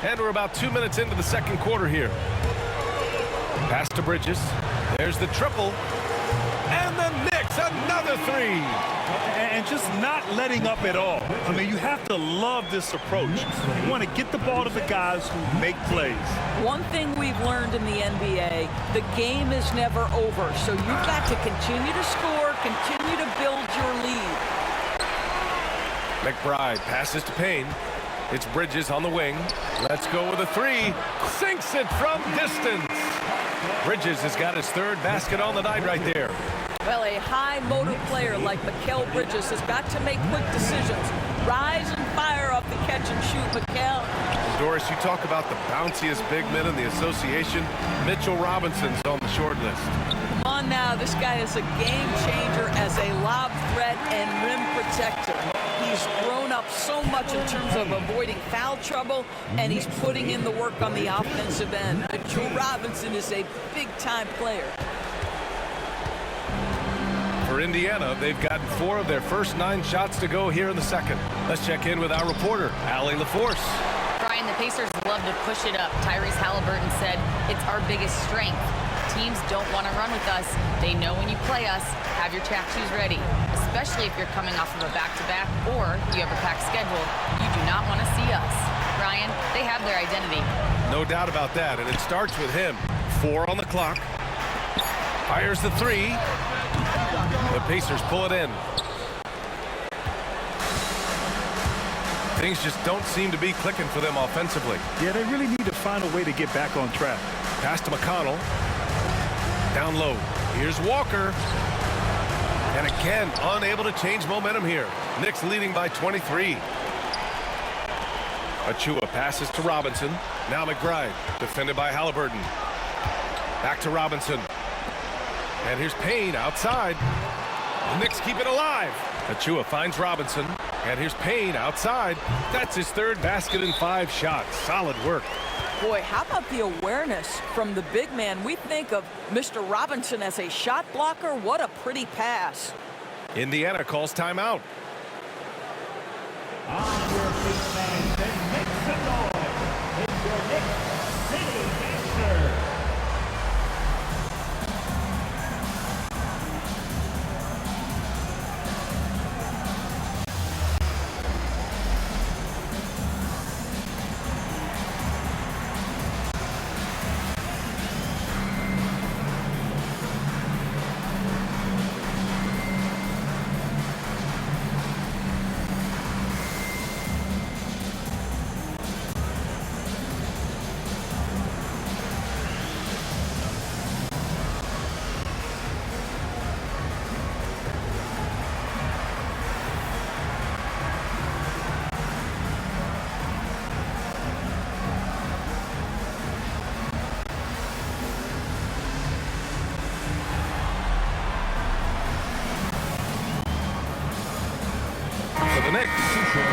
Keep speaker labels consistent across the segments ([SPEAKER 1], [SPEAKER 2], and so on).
[SPEAKER 1] And we're about 2 minutes into the second quarter here. Pass to Bridges. There's the triple. And the Knicks, another three.
[SPEAKER 2] And just not letting up at all. I mean, you have to love this approach. You want to get the ball to the guys who make plays.
[SPEAKER 3] One thing we've learned in the NBA, the game is never over. So you've got to continue to score, continue to build your lead.
[SPEAKER 1] McBride passes to Payne. It's Bridges on the wing. Let's go with a three. Sinks it from distance. Bridges has got his third basket on the night right there.
[SPEAKER 3] Well, a high-motor player like Mikal Bridges has got to make quick decisions. Rise and fire off the catch and shoot, Mikal.
[SPEAKER 1] Doris, you talk about the bounciest big men in the association. Mitchell Robinson's on the short list.
[SPEAKER 3] Come on now, this guy is a game changer as a lob threat and rim protector. He's grown up so much in terms of avoiding foul trouble, and he's putting in the work on the offensive end. Mitchell Robinson is a big-time player.
[SPEAKER 1] For Indiana, they've gotten 4 of their first 9 shots to go here in the second. Let's check in with our reporter, Allie LaForce.
[SPEAKER 4] Brian, the Pacers love to push it up. Tyrese Halliburton said, "It's our biggest strength. Teams don't want to run with us. They know when you play us, have your track shoes ready, especially if you're coming off of a back-to-back or you have a packed schedule. You do not want to see us." Brian, they have their identity.
[SPEAKER 1] No doubt about that, and it starts with him. 4 on the clock. Fires the three. The Pacers pull it in. Things just don't seem to be clicking for them offensively.
[SPEAKER 2] Yeah, they really need to find a way to get back on track.
[SPEAKER 1] Pass to McConnell. Down low. Here's Walker. And again, unable to change momentum here. Knicks leading by 23. Achua passes to Robinson. Now McBride, defended by Halliburton. Back to Robinson. And here's Payne outside. The Knicks keep it alive. Achua finds Robinson. And here's Payne outside. That's his third basket in 5 shots. Solid work.
[SPEAKER 3] Boy, how about the awareness from the big man? We think of Mr. Robinson as a shot blocker. What a pretty pass.
[SPEAKER 1] Indiana calls timeout.
[SPEAKER 5] On your feet, fans, and make some noise. It's your Knicks City Gangster.
[SPEAKER 1] For the Knicks,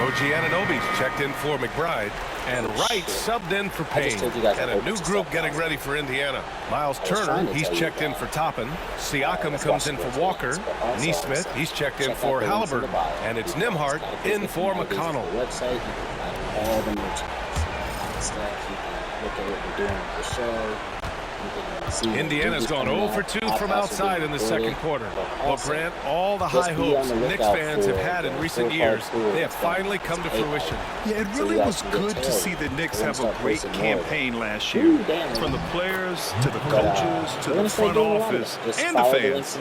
[SPEAKER 1] OG Anunoby's checked in for McBride, and Wright subbed in for Payne. And a new group getting ready for Indiana. Miles Turner, he's checked in for Toppin. Siakam comes in for Walker. Neesmith, he's checked in for Halliburton. And it's Nembhard in for McConnell.
[SPEAKER 6] Website, you can buy all the merchandise. Stuff, you can look at what we're doing with the show.
[SPEAKER 1] Indiana's gone 0 for 2 from outside in the second quarter. But Grant, all the high hopes Knicks fans have had in recent years, they have finally come to fruition.
[SPEAKER 2] Yeah, it really was good to see the Knicks have a great campaign last year. From the players to the coaches to the front office and the fans.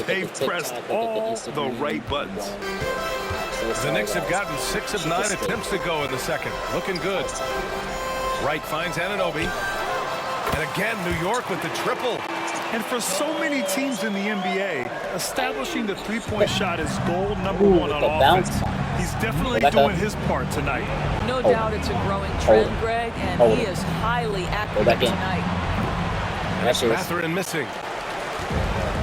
[SPEAKER 2] They've pressed all the right buttons.
[SPEAKER 1] The Knicks have gotten 6 of 9 attempts to go in the second. Looking good. Wright finds Anunoby. And again, New York with the triple.
[SPEAKER 2] And for so many teams in the NBA, establishing the three-point shot is goal #1 on offense. He's definitely doing his part tonight.
[SPEAKER 3] No doubt it's a growing trend, Greg, and he is highly accurate tonight.
[SPEAKER 1] That's Mathurin missing.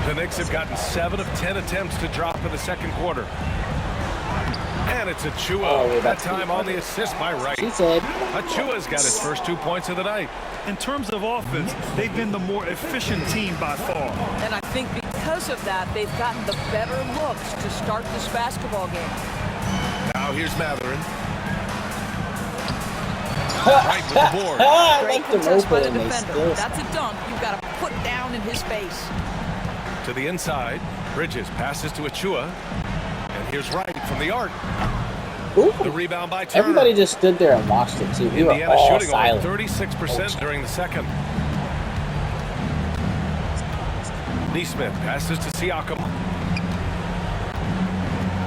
[SPEAKER 1] The Knicks have gotten 7 of 10 attempts to drop in the second quarter. And it's Achua, that time on the assist by Wright. Achua's got his first 2 points of the night.
[SPEAKER 2] In terms of offense, they've been the more efficient team by far.
[SPEAKER 3] And I think because of that, they've gotten the better looks to start this basketball game.
[SPEAKER 1] Now here's Mathurin. Right with the board.
[SPEAKER 3] Great contest by the defender. That's a dunk you've got to put down in his face.
[SPEAKER 1] To the inside, Bridges passes to Achua. And here's Wright from the arc.
[SPEAKER 6] Ooh.
[SPEAKER 1] The rebound by Turner.
[SPEAKER 6] Everybody just stood there and watched it too. We were
[SPEAKER 1] Indiana
[SPEAKER 6] all
[SPEAKER 1] shooting
[SPEAKER 6] silent.
[SPEAKER 1] only 36% during the second. Neesmith passes to Siakam.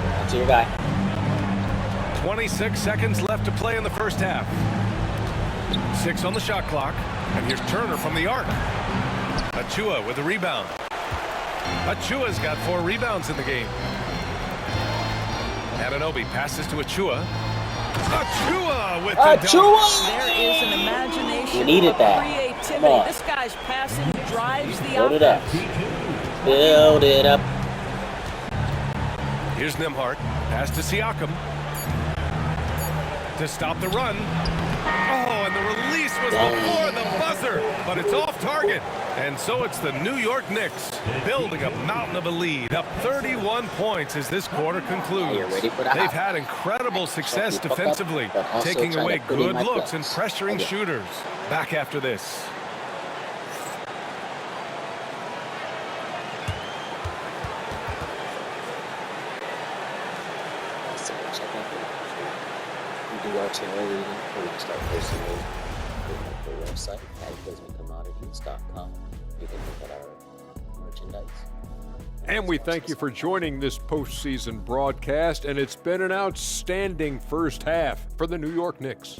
[SPEAKER 6] That's your guy.
[SPEAKER 1] 26 seconds left to play in the first half. 6 on the shot clock. And here's Turner from the arc. Achua with the rebound. Achua's got 4 rebounds in the game. Anunoby passes to Achua. Achua with the dunk.
[SPEAKER 3] There is an imagination
[SPEAKER 6] You needed
[SPEAKER 3] of
[SPEAKER 6] that.
[SPEAKER 3] creativity.
[SPEAKER 6] Come on.
[SPEAKER 3] This guy's passing drives the
[SPEAKER 6] Build it up.
[SPEAKER 3] offense.
[SPEAKER 6] Build it up.
[SPEAKER 1] Here's Nembhard. Pass to Siakam. To stop the run. Oh, and the release was before the buzzer, but it's off target. And so it's the New York Knicks building a mountain of a lead, up 31 points as this quarter concludes. They've had incredible success defensively, taking away good looks and pressuring shooters. Back after this.
[SPEAKER 6] Do our channel reading, we're going to start posting those on the website, cataclysmiccommodities.com. You can look at our merchandise.
[SPEAKER 7] And we thank you for joining this postseason broadcast, and it's been an outstanding first half for the New York Knicks.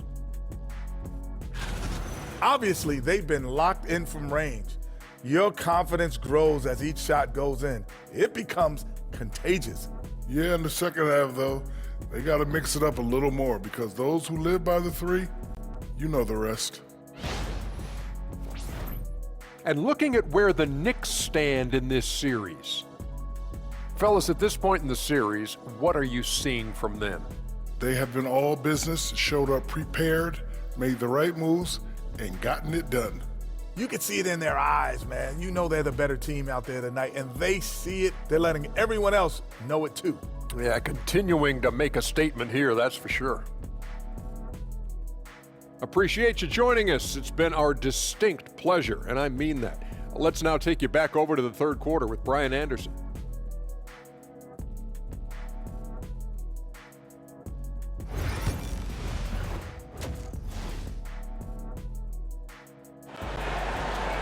[SPEAKER 8] Obviously, they've been locked in from range. Your confidence grows as each shot goes in. It becomes contagious.
[SPEAKER 9] Yeah, in the second half, though, they got to mix it up a little more because those who live by the 3, you know the rest.
[SPEAKER 7] And looking at where the Knicks stand in this series, fellas, at this point in the series, what are you seeing from them?
[SPEAKER 9] They have been all business, showed up prepared, made the right moves, and gotten it done.
[SPEAKER 8] You can see it in their eyes, man. You know they're the better team out there tonight, and they see it. They're letting everyone else know it too.
[SPEAKER 7] Yeah, continuing to make a statement here, that's for sure. Appreciate you joining us. It's been our distinct pleasure, and I mean that. Let's now take you back over to the third quarter with Brian Anderson.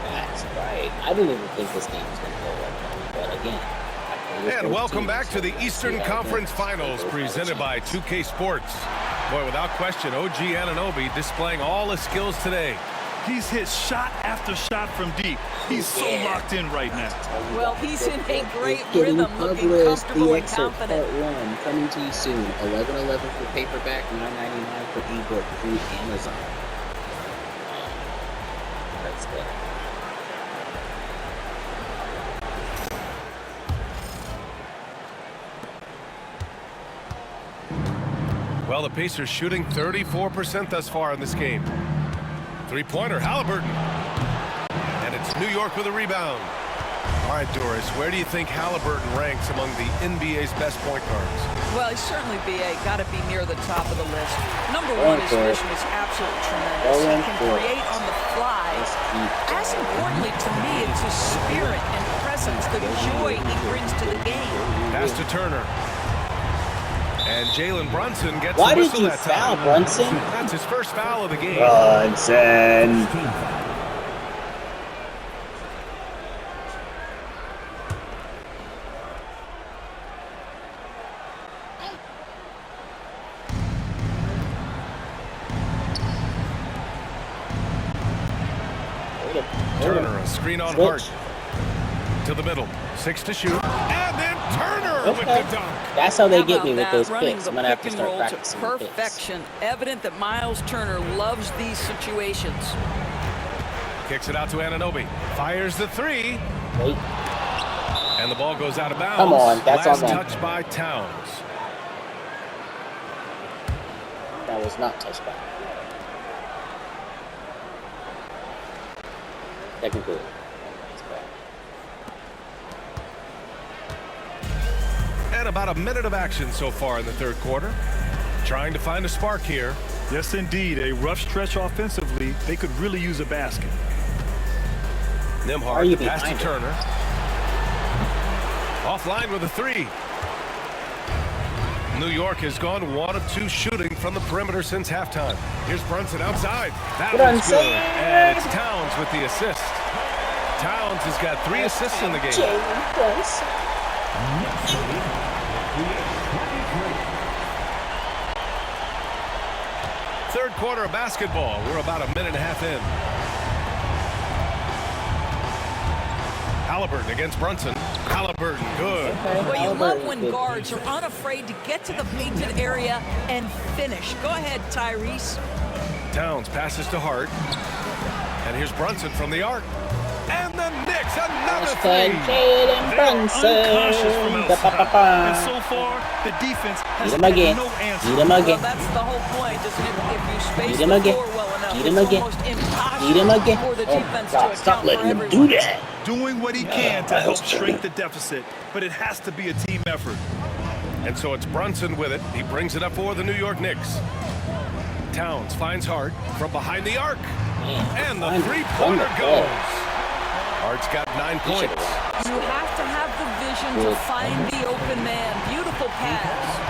[SPEAKER 6] That's right. I didn't even think this game was going to go like that, but again.
[SPEAKER 1] And welcome back to the Eastern Conference Finals presented by 2K Sports. Boy, without question, OG Anunoby displaying all his skills today.
[SPEAKER 2] He's hit shot after shot from deep. He's so locked in right now.
[SPEAKER 3] Well, he's in a great rhythm, looking comfortable and confident.
[SPEAKER 6] Part 1 coming to you soon. $11.11 for paperback, $9.99 for ebook through Amazon. That's good.
[SPEAKER 1] Well, the Pacers shooting 34% thus far in this game. Three-pointer, Halliburton. And it's New York with a rebound. All right, Doris, where do you think Halliburton ranks among the NBA's best point guards?
[SPEAKER 3] Well, he's certainly got to be near the top of the list. Number one, his vision is absolutely tremendous. He can create on the fly. As importantly to me, it's his spirit and presence, the joy he brings to the game.
[SPEAKER 1] Pass to Turner. And Jalen Brunson gets
[SPEAKER 6] Why
[SPEAKER 1] the
[SPEAKER 6] did
[SPEAKER 1] whistle
[SPEAKER 6] you
[SPEAKER 1] that
[SPEAKER 6] foul,
[SPEAKER 1] time.
[SPEAKER 6] Brunson?
[SPEAKER 1] That's his first foul of the game.
[SPEAKER 6] Brunson.
[SPEAKER 1] Turner, a screen on Hart. To the middle. 6 to shoot. And then Turner with the dunk.
[SPEAKER 6] That's how they get me with
[SPEAKER 3] That
[SPEAKER 6] those
[SPEAKER 3] running
[SPEAKER 6] picks.
[SPEAKER 3] the
[SPEAKER 6] I'm going to have to
[SPEAKER 3] pick and
[SPEAKER 6] start
[SPEAKER 3] roll to
[SPEAKER 6] practicing with picks.
[SPEAKER 3] perfection. Evident that Miles Turner loves these situations.
[SPEAKER 1] Kicks it out to Anunoby. Fires the 3.
[SPEAKER 6] Wait.
[SPEAKER 1] And the ball goes out of bounds.
[SPEAKER 6] Come on, that's
[SPEAKER 1] Last
[SPEAKER 6] on them.
[SPEAKER 1] touch by Towns.
[SPEAKER 6] That was not touched by. Technically.
[SPEAKER 1] And about a minute of action so far in the third quarter. Trying to find a spark here.
[SPEAKER 2] Yes, indeed. A rough stretch offensively. They could really use a basket.
[SPEAKER 1] Nembhard pass to Turner. Offline with a three. New York has gone 1 of 2 shooting from the perimeter since halftime. Here's Brunson outside. That was good. And it's Towns with the assist. Towns has got 3 assists in the game. Third quarter of basketball. We're about a minute and a half in. Halliburton against Brunson. Halliburton, good.
[SPEAKER 3] Well, you love when guards are unafraid to get to the painted area and finish. Go ahead, Tyrese.
[SPEAKER 1] Towns passes to Hart. And here's Brunson from the arc. And the Knicks, another three.
[SPEAKER 2] Unconscious from outside. And so far, the defense has had no answer.
[SPEAKER 3] Well, that's the whole point, isn't it? If you space the floor well enough, it's almost impossible for the defense to account for everyone.
[SPEAKER 2] Doing what he can to help shrink the deficit, but it has to be a team effort.
[SPEAKER 1] And so it's Brunson with it. He brings it up for the New York Knicks. Towns finds Hart from behind the arc. And the three-pointer goes. Hart's got 9 points.
[SPEAKER 3] You have to have the vision to find the open man. Beautiful pass.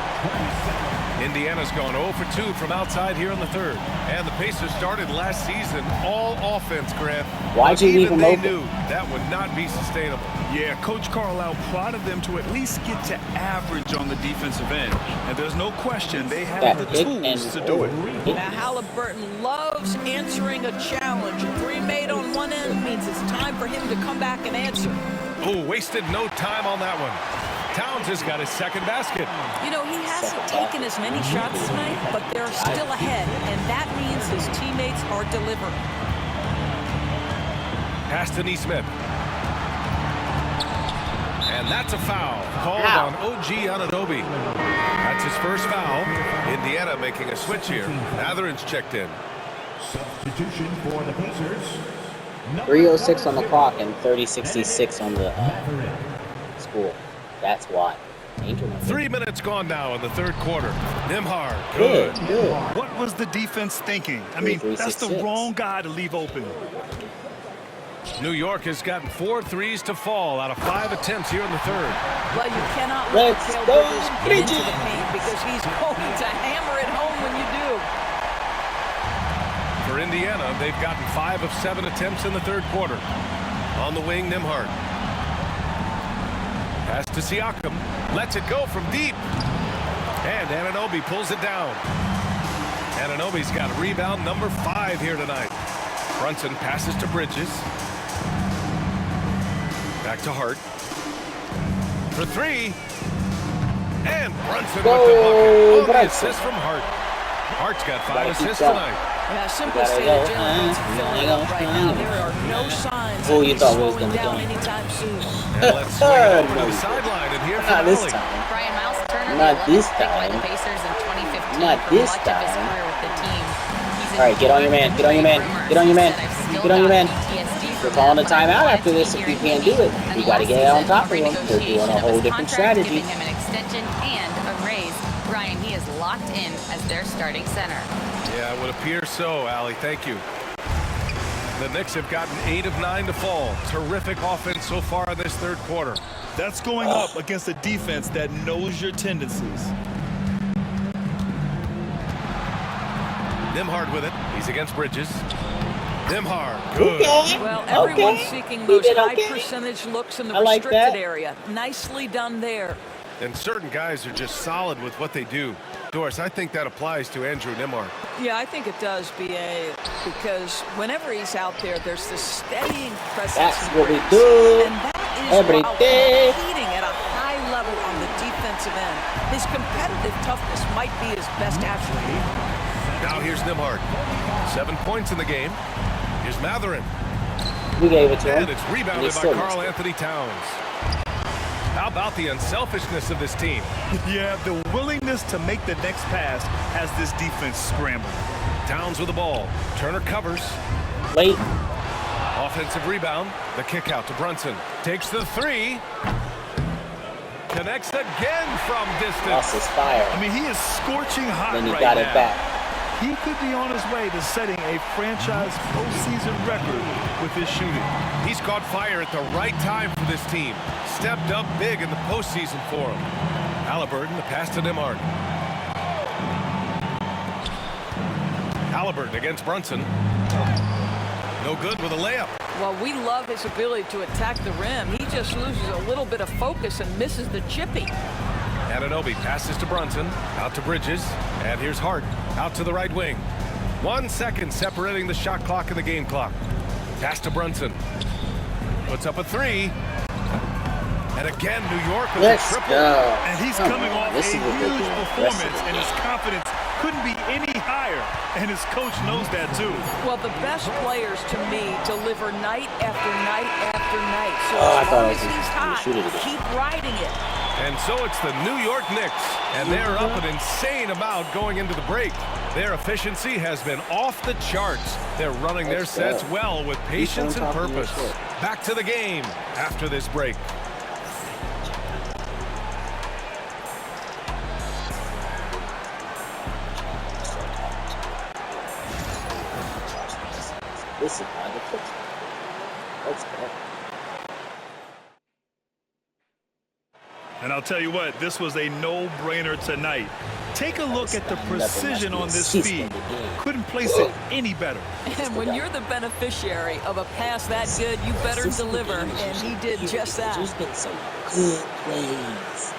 [SPEAKER 1] Indiana's gone 0 for 2 from outside here in the third. And the Pacers started last season all offense, Grant.
[SPEAKER 6] Why'd you leave him
[SPEAKER 1] they
[SPEAKER 6] open?
[SPEAKER 1] knew that would not be sustainable.
[SPEAKER 2] Yeah, Coach Carlisle prodded them to at least get to average on the defensive end. And there's no question they have the tools to do it.
[SPEAKER 3] Now, Halliburton loves answering a challenge. A three made on one end means it's time for him to come back and answer.
[SPEAKER 1] Oh, wasted no time on that one. Towns has got his second basket.
[SPEAKER 3] You know, he hasn't taken as many shots tonight, but they're still ahead, and that means his teammates are delivering.
[SPEAKER 1] Pass to Neesmith. And that's a foul called on OG Anunoby. That's his first foul. Indiana making a switch here. Mathurin's checked in.
[SPEAKER 5] Substitution for the Pacers.
[SPEAKER 6] 3:06 on the clock and 30:66 on the score. That's why.
[SPEAKER 1] 3 minutes gone now in the third quarter. Nembhard, good.
[SPEAKER 2] What was the defense thinking? I mean, that's the wrong guy to leave open.
[SPEAKER 1] New York has gotten 4 threes to fall out of 5 attempts here in the third.
[SPEAKER 3] Well, you cannot let Mikal Bridges get into the paint because he's going to hammer it home when you do.
[SPEAKER 1] For Indiana, they've gotten 5 of 7 attempts in the third quarter. On the wing, Nembhard. Pass to Siakam. Lets it go from deep. And Anunoby pulls it down. Anunoby's got rebound number 5 here tonight. Brunson passes to Bridges. Back to Hart. For 3. And Brunson with the bucket. The assist from Hart. Hart's got 5 assists tonight.
[SPEAKER 3] Yeah, simply stated, gentlemen, it's filling up right now. There are no signs of him slowing down anytime soon.
[SPEAKER 1] And let's swing it over to the sideline and hear from
[SPEAKER 6] this
[SPEAKER 1] Ellie.
[SPEAKER 6] time.
[SPEAKER 4] Brian Miles Turner,
[SPEAKER 6] Not
[SPEAKER 4] the 11th
[SPEAKER 6] this
[SPEAKER 4] pick by the
[SPEAKER 6] time.
[SPEAKER 4] Pacers in 2015
[SPEAKER 6] Not
[SPEAKER 4] for
[SPEAKER 6] this
[SPEAKER 4] much of his
[SPEAKER 6] time.
[SPEAKER 4] career with the team. He's
[SPEAKER 6] All right, get on your man. Get on your man. Get on your man. Get on your man. We're calling a timeout after this if we can't do it. We got to get on top of them. They're doing a whole different strategy.
[SPEAKER 4] Giving him an extension and a raise. Brian, he is locked in as their starting center.
[SPEAKER 1] Yeah, it would appear so, Allie. Thank you. The Knicks have gotten 8 of 9 to fall. Terrific offense so far in this third quarter.
[SPEAKER 2] That's going up against a defense that knows your tendencies.
[SPEAKER 1] Nembhard with it. He's against Bridges. Nembhard, good.
[SPEAKER 3] Well, everyone's seeking those high percentage looks in the restricted area. Nicely done there.
[SPEAKER 1] And certain guys are just solid with what they do. Doris, I think that applies to Andrew Nembhard.
[SPEAKER 3] Yeah, I think it does, B.A., because whenever he's out there, there's this steadying presence.
[SPEAKER 6] That's what we do
[SPEAKER 3] and that is
[SPEAKER 6] every
[SPEAKER 3] while
[SPEAKER 6] day.
[SPEAKER 3] competing at a high level on the defensive end. His competitive toughness might be his best attribute.
[SPEAKER 1] Now here's Nembhard. 7 points in the game. Here's Mathurin.
[SPEAKER 6] We gave it to him.
[SPEAKER 1] And it's rebounded by Karl Anthony Towns. How about the unselfishness of this team?
[SPEAKER 2] Yeah, the willingness to make the next pass has this defense scrambled.
[SPEAKER 1] Towns with the ball. Turner covers.
[SPEAKER 6] Late.
[SPEAKER 1] Offensive rebound. The kick out to Brunson. Takes the 3. Connects again from distance.
[SPEAKER 6] Lost his fire.
[SPEAKER 2] I mean, he is scorching hot
[SPEAKER 6] Then he
[SPEAKER 2] right
[SPEAKER 6] got
[SPEAKER 2] now.
[SPEAKER 6] it back.
[SPEAKER 2] He could be on his way to setting a franchise postseason record with his shooting.
[SPEAKER 1] He's caught fire at the right time for this team. Stepped up big in the postseason for him. Halliburton, the pass to Nemhard. Halliburton against Brunson. No good with a layup.
[SPEAKER 3] Well, we love his ability to attack the rim. He just loses a little bit of focus and misses the chippy.
[SPEAKER 1] Anunoby passes to Brunson, out to Bridges, and here's Hart, out to the right wing. 1 second separating the shot clock and the game clock. Pass to Brunson. Puts up a three. And again, New York with a triple.
[SPEAKER 2] And he's coming off a huge performance, and his confidence couldn't be any higher. And his coach knows that, too.
[SPEAKER 3] Well, the best players, to me, deliver night after night after night. So as long as he's hot, keep riding it.
[SPEAKER 1] And so it's the New York Knicks, and they're up an insane amount going into the break. Their efficiency has been off the charts. They're running their sets well with patience and purpose. Back to the game after this break.
[SPEAKER 6] This is not the picture. Let's go.
[SPEAKER 2] And I'll tell you what, this was a no-brainer tonight. Take a look at the precision on this feed. Couldn't place it any better.
[SPEAKER 3] And when you're the beneficiary of a pass that good, you better deliver, and he did just that.
[SPEAKER 6] There's been some good plays.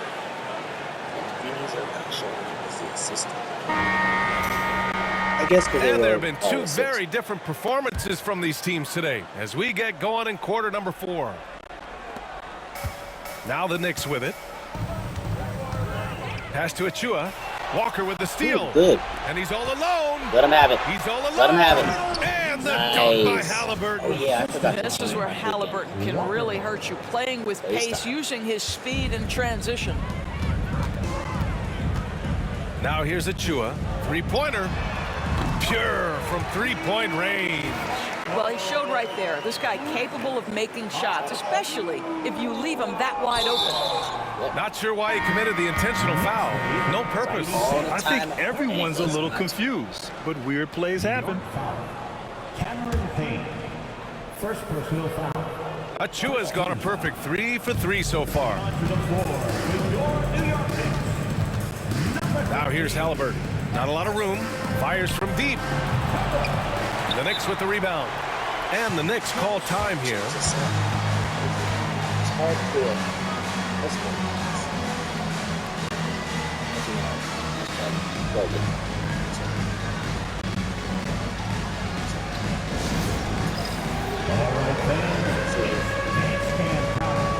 [SPEAKER 6] And these are not showing as the assistant. I guess
[SPEAKER 1] and there have been two very different performances from these teams today as we get going in quarter number 4. Now the Knicks with it. Pass to Achua. Walker with the steal.
[SPEAKER 6] Good.
[SPEAKER 1] And he's all alone.
[SPEAKER 6] Let him have it.
[SPEAKER 1] He's all alone.
[SPEAKER 6] Let him have it.
[SPEAKER 1] And the dunk by Halliburton.
[SPEAKER 6] Oh, yeah, I forgot.
[SPEAKER 3] This is where Halliburton can really hurt you, playing with pace, using his speed in transition.
[SPEAKER 1] Now here's Achua. Three-pointer. Pure from three-point range.
[SPEAKER 3] Well, he showed right there. This guy capable of making shots, especially if you leave him that wide open.
[SPEAKER 1] Not sure why he committed the intentional foul. No purpose.
[SPEAKER 2] I think everyone's a little confused, but weird plays happen.
[SPEAKER 5] Cameron Payne. First personal foul.
[SPEAKER 1] Achua's gone a perfect 3 for 3 so far.
[SPEAKER 5] To the floor, New York Knicks.
[SPEAKER 1] Now here's Halliburton. Not a lot of room. Fires from deep. The Knicks with the rebound. And the Knicks call time here.
[SPEAKER 6] It's hard to do it. Let's go.
[SPEAKER 5] All right, fans. Can't stand time.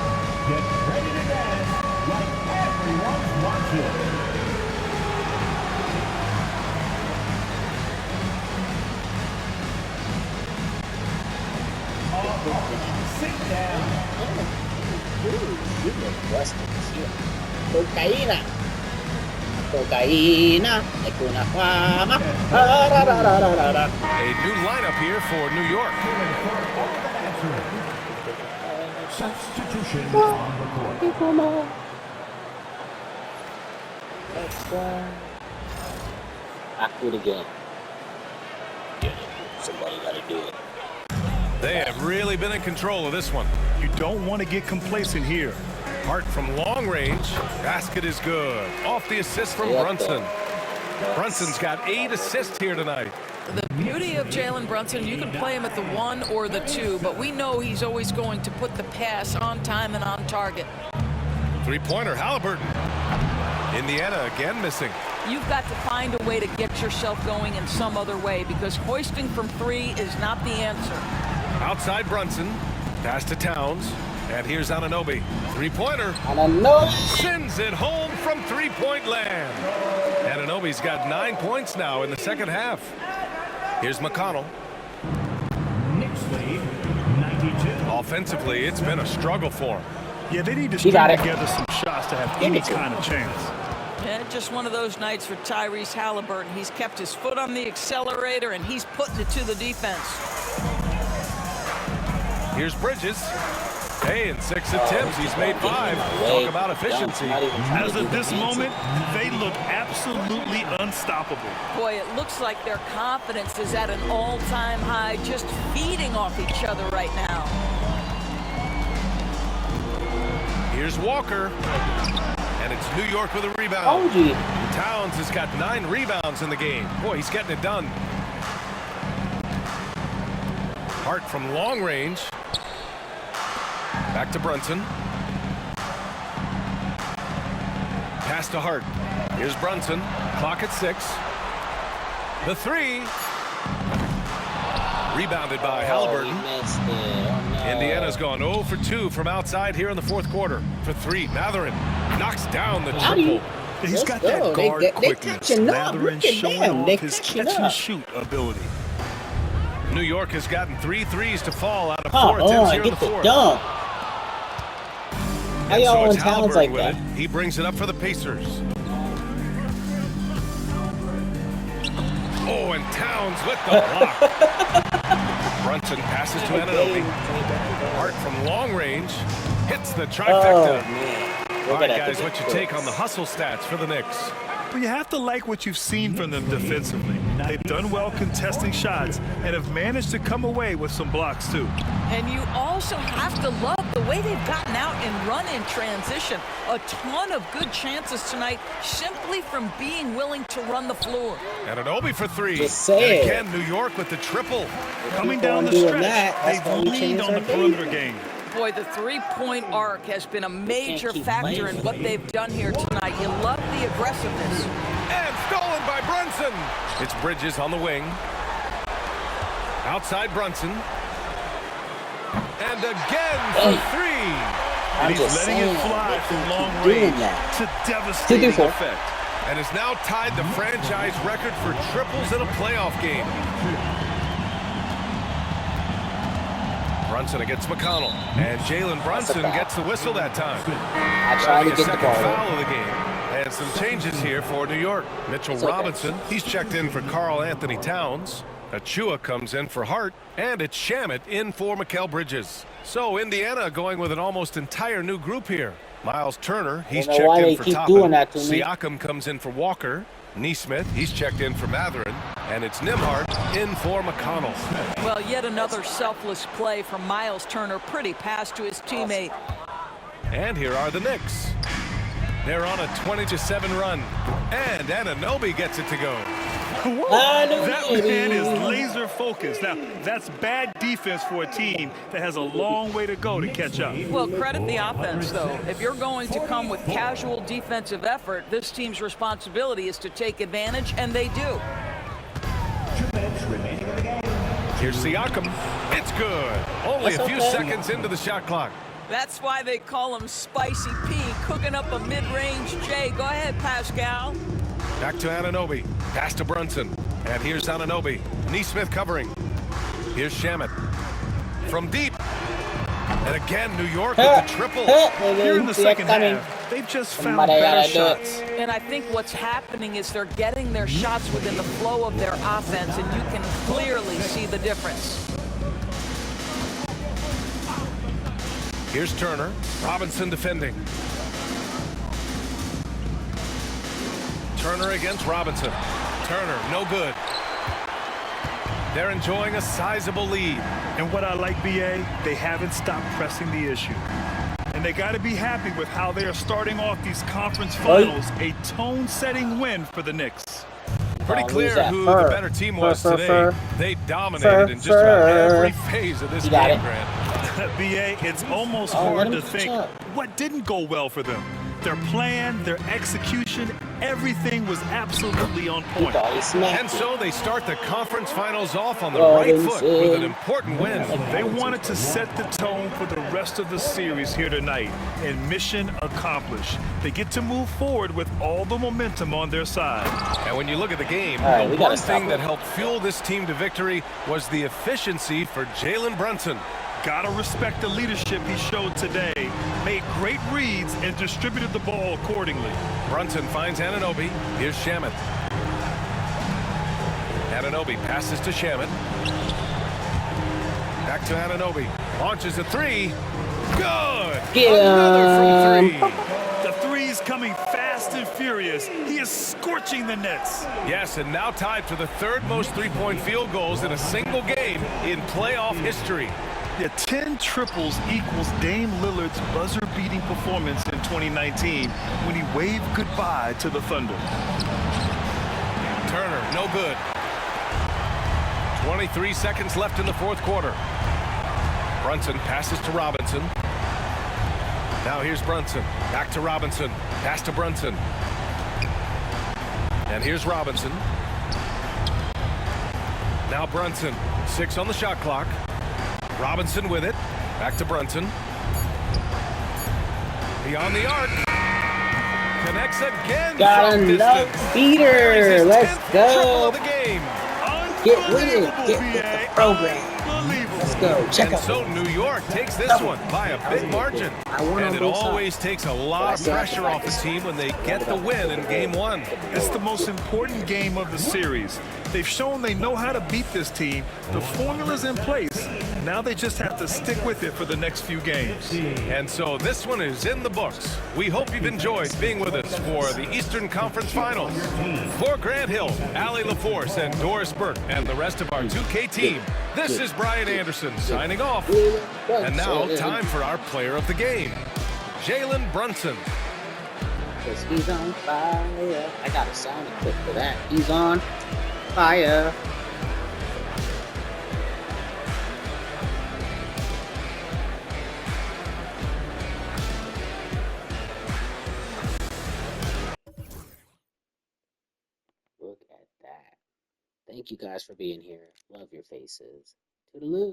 [SPEAKER 5] Get ready to dance like everyone's watching. Sit down.
[SPEAKER 6] Cocaína. Cocaína.
[SPEAKER 1] A new lineup here for New York.
[SPEAKER 5] Substitution on the court.
[SPEAKER 6] Back to the game. Somebody got to do it.
[SPEAKER 1] They have really been in control of this one.
[SPEAKER 2] You don't want to get complacent here.
[SPEAKER 1] Hart from long range. Basket is good. Off the assist from Brunson. Brunson's got 8 assists here tonight.
[SPEAKER 3] The beauty of Jalen Brunson, you can play him at the 1 or the 2, but we know he's always going to put the pass on time and on target.
[SPEAKER 1] Three-pointer, Halliburton. Indiana again missing.
[SPEAKER 3] You've got to find a way to get yourself going in some other way, because hoisting from 3 is not the answer.
[SPEAKER 1] Outside Brunson. Pass to Towns. And here's Anunoby. Three-pointer. Sends it home from three-point land. Anunoby's got 9 points now in the second half. Here's McConnell.
[SPEAKER 5] Knicks lead, 92.
[SPEAKER 1] Offensively, it's been a struggle for him.
[SPEAKER 2] Yeah, they need to string together some shots to have any kind of chance.
[SPEAKER 3] Yeah, just one of those nights for Tyrese Halliburton. He's kept his foot on the accelerator, and he's putting it to the defense.
[SPEAKER 1] Here's Bridges. Hey, in 6 attempts, he's made 5. Talk about efficiency.
[SPEAKER 2] As of this moment, they look absolutely unstoppable.
[SPEAKER 3] Boy, it looks like their confidence is at an all-time high, just feeding off each other right now.
[SPEAKER 1] Here's Walker. And it's New York with a rebound.
[SPEAKER 6] Oh, gee.
[SPEAKER 1] Towns has got 9 rebounds in the game. Boy, he's getting it done. Hart from long range. Back to Brunson. Pass to Hart. Here's Brunson. Clock at 6. The 3. Rebounded by Halliburton.
[SPEAKER 6] He missed it. Oh, no.
[SPEAKER 1] Indiana's gone 0 for 2 from outside here in the 4th quarter. For 3, Matherin knocks down the triple.
[SPEAKER 2] He's got
[SPEAKER 6] go.
[SPEAKER 2] that guard
[SPEAKER 6] They
[SPEAKER 2] quickness.
[SPEAKER 6] catching up.
[SPEAKER 2] Matherin
[SPEAKER 6] Look at
[SPEAKER 2] showing
[SPEAKER 6] them.
[SPEAKER 2] off
[SPEAKER 6] They
[SPEAKER 2] his
[SPEAKER 6] catching
[SPEAKER 2] catch and
[SPEAKER 6] up.
[SPEAKER 2] shoot ability.
[SPEAKER 1] New York has gotten 3 threes to fall out of 4 attempts here in the
[SPEAKER 6] get the
[SPEAKER 1] 4th.
[SPEAKER 6] dunk. How
[SPEAKER 1] And
[SPEAKER 6] y'all
[SPEAKER 1] so
[SPEAKER 6] on
[SPEAKER 1] it's
[SPEAKER 6] Towns
[SPEAKER 1] Halliburton
[SPEAKER 6] like
[SPEAKER 1] with
[SPEAKER 6] that?
[SPEAKER 1] it. He brings it up for the Pacers. Oh, and Towns with the block. Brunson passes to Anunoby. Hart from long range hits the
[SPEAKER 6] Oh,
[SPEAKER 1] trifecta.
[SPEAKER 6] man.
[SPEAKER 1] All right, guys, what's your take on the hustle stats for the Knicks?
[SPEAKER 2] But you have to like what you've seen from them defensively. They've done well contesting shots and have managed to come away with some blocks, too.
[SPEAKER 3] And you also have to love the way they've gotten out and run in transition. A ton of good chances tonight simply from being willing to run the floor.
[SPEAKER 1] Anunoby for 3.
[SPEAKER 6] Just say
[SPEAKER 1] And
[SPEAKER 6] it.
[SPEAKER 1] again, New York with the triple.
[SPEAKER 2] Coming
[SPEAKER 6] Keep
[SPEAKER 2] down
[SPEAKER 6] on
[SPEAKER 2] the
[SPEAKER 6] doing
[SPEAKER 2] stretch,
[SPEAKER 6] that. That's why we
[SPEAKER 2] they've leaned
[SPEAKER 6] changed
[SPEAKER 2] on the
[SPEAKER 6] our
[SPEAKER 2] perimeter
[SPEAKER 6] game.
[SPEAKER 2] game.
[SPEAKER 3] Boy, the three-point arc has been a major
[SPEAKER 6] keep
[SPEAKER 3] factor
[SPEAKER 6] playing
[SPEAKER 3] in what they've done here tonight. You love the aggressiveness.
[SPEAKER 1] And stolen by Brunson. It's Bridges on the wing. Outside Brunson. And again for 3.
[SPEAKER 6] I'm
[SPEAKER 2] And he's
[SPEAKER 6] just
[SPEAKER 2] letting
[SPEAKER 6] saying,
[SPEAKER 2] it fly
[SPEAKER 6] they
[SPEAKER 2] from
[SPEAKER 6] can
[SPEAKER 2] long
[SPEAKER 6] keep doing
[SPEAKER 2] range
[SPEAKER 6] that.
[SPEAKER 2] to devastating
[SPEAKER 6] 2-4.
[SPEAKER 2] effect.
[SPEAKER 1] And has now tied the franchise record for triples in a playoff game. Brunson against McConnell. And Jalen Brunson gets the whistle that time.
[SPEAKER 6] I tried to
[SPEAKER 1] A
[SPEAKER 6] get the
[SPEAKER 1] second
[SPEAKER 6] ball.
[SPEAKER 1] foul of the game. And some changes here for New York. Mitchell
[SPEAKER 6] okay.
[SPEAKER 1] Robinson, he's checked in for Karl Anthony Towns. Achua comes in for Hart. And it's Shamet in for Mikal Bridges. So Indiana going with an almost entire new group here. Miles Turner, he's
[SPEAKER 6] Don't know why
[SPEAKER 1] checked
[SPEAKER 6] they
[SPEAKER 1] in for
[SPEAKER 6] keep
[SPEAKER 1] Toppin.
[SPEAKER 6] doing that to me.
[SPEAKER 1] Siakam comes in for Walker. Neesmith, he's checked in for Matherin. And it's Nimhart in for McConnell.
[SPEAKER 3] Well, yet another selfless play from Miles Turner. Pretty pass to his teammate.
[SPEAKER 1] And here are the Knicks. They're on a 20-7 run. And Anunoby gets it to go.
[SPEAKER 2] That man is laser focused. Now, that's bad defense for a team that has a long way to go to catch up.
[SPEAKER 3] Well, credit the offense, though. If you're going to come with casual defensive effort, this team's responsibility is to take advantage, and they do.
[SPEAKER 5] 2 minutes remaining in the game.
[SPEAKER 1] Here's Siakam. It's good. Only a few seconds into the shot clock.
[SPEAKER 3] That's why they call him Spicy P, cooking up a mid-range J. Go ahead, Pascal.
[SPEAKER 1] Back to Anunoby. Pass to Brunson. And here's Anunoby. Neesmith covering. Here's Shamet. From deep. And again, New York with the triple.
[SPEAKER 2] Here in the second half, they've just found
[SPEAKER 6] Somebody
[SPEAKER 2] better
[SPEAKER 6] gotta do it.
[SPEAKER 2] shots.
[SPEAKER 3] And I think what's happening is they're getting their shots within the flow of their offense, and you can clearly see the difference.
[SPEAKER 1] Here's Turner. Robinson defending. Turner against Robinson. Turner, no good. They're enjoying a sizable lead.
[SPEAKER 2] And what I like, BA, they haven't stopped pressing the issue. And they got to be happy with how they are starting off these conference finals. A tone-setting win for the Knicks.
[SPEAKER 1] Pretty
[SPEAKER 6] Oh,
[SPEAKER 1] clear
[SPEAKER 6] who's that?
[SPEAKER 1] who
[SPEAKER 6] Fur.
[SPEAKER 1] the better team was
[SPEAKER 6] Fur,
[SPEAKER 1] today.
[SPEAKER 6] fur.
[SPEAKER 1] They dominated in just about every phase of this
[SPEAKER 6] You got
[SPEAKER 1] game,
[SPEAKER 6] it.
[SPEAKER 1] Grant.
[SPEAKER 2] BA, it's almost
[SPEAKER 6] let
[SPEAKER 2] hard
[SPEAKER 6] him
[SPEAKER 2] to
[SPEAKER 6] catch
[SPEAKER 2] think
[SPEAKER 6] up.
[SPEAKER 2] what didn't go well for them. Their plan, their execution, everything was absolutely on
[SPEAKER 6] He
[SPEAKER 2] point.
[SPEAKER 6] thought he smacked
[SPEAKER 1] And
[SPEAKER 6] it.
[SPEAKER 1] so they start the conference finals off on the
[SPEAKER 6] Oh,
[SPEAKER 1] right
[SPEAKER 6] didn't
[SPEAKER 1] foot
[SPEAKER 6] see.
[SPEAKER 1] with an important win.
[SPEAKER 2] They wanted to set the tone for the rest of the series here tonight, and mission accomplished. They get to move forward with all the momentum on their side.
[SPEAKER 1] And when you look at the game,
[SPEAKER 6] All right, we
[SPEAKER 1] the
[SPEAKER 6] gotta
[SPEAKER 1] one
[SPEAKER 6] stop
[SPEAKER 1] thing that
[SPEAKER 6] it.
[SPEAKER 1] helped fuel this team to victory was the efficiency for Jalen Brunson.
[SPEAKER 2] Gotta respect the leadership he showed today. Made great reads and distributed the ball accordingly.
[SPEAKER 1] Brunson finds Anunoby. Here's Shamet. Anunoby passes to Shamet. Back to Anunoby. Launches a three. Good.
[SPEAKER 6] Get
[SPEAKER 1] Another
[SPEAKER 6] him.
[SPEAKER 1] from three.
[SPEAKER 2] The three's coming fast and furious. He is scorching the Nets.
[SPEAKER 1] Yes, and now tied for the third most three-point field goals in a single game in playoff history.
[SPEAKER 2] Yeah, 10 triples equals Dame Lillard's buzzer-beating performance in 2019 when he waved goodbye to the Thunder.
[SPEAKER 1] Turner, no good. 23 seconds left in the fourth quarter. Brunson passes to Robinson. Now here's Brunson. Back to Robinson. Pass to Brunson. And here's Robinson. Now Brunson. 6 on the shot clock. Robinson with it. Back to Brunson. Beyond the arc. Connects again.
[SPEAKER 6] Got
[SPEAKER 1] from
[SPEAKER 6] another
[SPEAKER 1] distance.
[SPEAKER 6] beater. Let's
[SPEAKER 1] Triple
[SPEAKER 6] go.
[SPEAKER 1] of the game.
[SPEAKER 6] Get with it. Get with the program. Let's go. Check
[SPEAKER 1] And
[SPEAKER 6] out.
[SPEAKER 1] so New York takes this one by a big margin. And it always takes a lot of pressure off the team when they get the win in game one.
[SPEAKER 2] It's the most important game of the series. They've shown they know how to beat this team. The formula's in place. Now they just have to stick with it for the next few games.
[SPEAKER 1] And so this one is in the books. We hope you've enjoyed being with us for the Eastern Conference Finals. For Grant Hill, Allie LaForce, and Doris Burke, and the rest of our 2K team, this is Brian Anderson signing off. And now, time for our player of the game, Jalen Brunson.
[SPEAKER 6] Cause he's on fire. I got a sound clip for that. He's on fire. Look at that. Thank you guys for being here. Love your faces. Toodaloo.